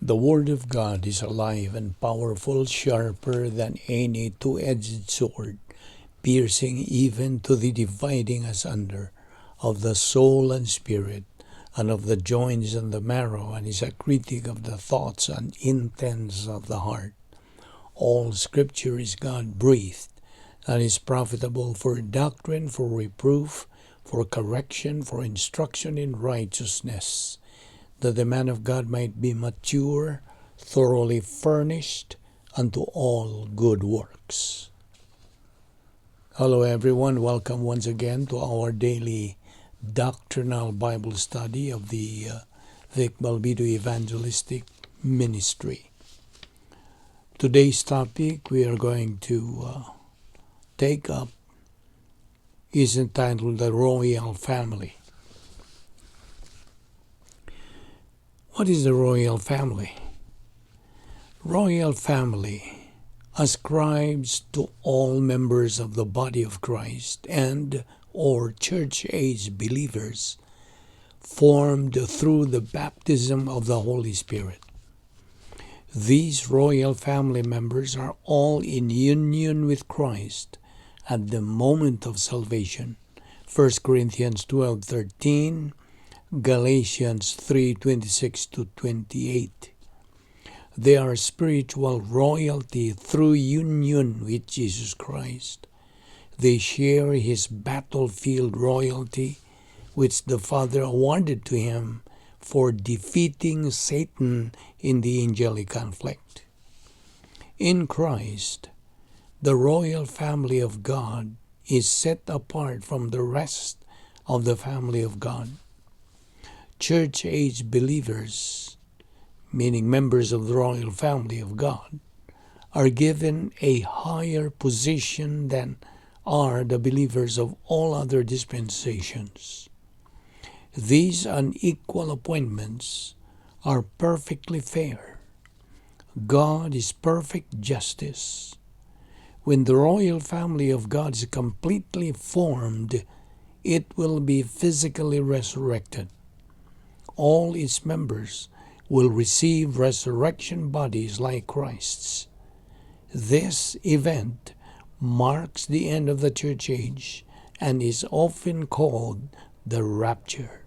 The Word of God is alive and powerful, sharper than any two-edged sword, piercing even to the dividing asunder of the soul and spirit, and of the joints and the marrow, and is a critic of the thoughts and intents of the heart. All Scripture is God-breathed, and is profitable for doctrine, for reproof, for correction, for instruction in righteousness, that the man of God might be mature, thoroughly furnished unto all good works. Hello everyone, welcome once again to our daily Doctrinal Bible study of the Balbido Evangelistic Ministry. Today's topic we are going to take up is entitled The Royal Family. What is the royal family? Royal family ascribes to all members of the body of Christ and or church-age believers formed through the baptism of the Holy Spirit. These royal family members are all in union with Christ at the moment of salvation. 1 Corinthians 12:13, Galatians 3:26-28. They are spiritual royalty through union with Jesus Christ. They share his battlefield royalty, which the Father awarded to him for defeating Satan in the angelic conflict. In Christ, the royal family of God is set apart from the rest of the family of God. Church-age believers, meaning members of the royal family of God, are given a higher position than are the believers of all other dispensations. These unequal appointments are perfectly fair. God is perfect justice. When the royal family of God is completely formed, it will be physically resurrected. All its members will receive resurrection bodies like Christ's. This event marks the end of the church age and is often called the rapture.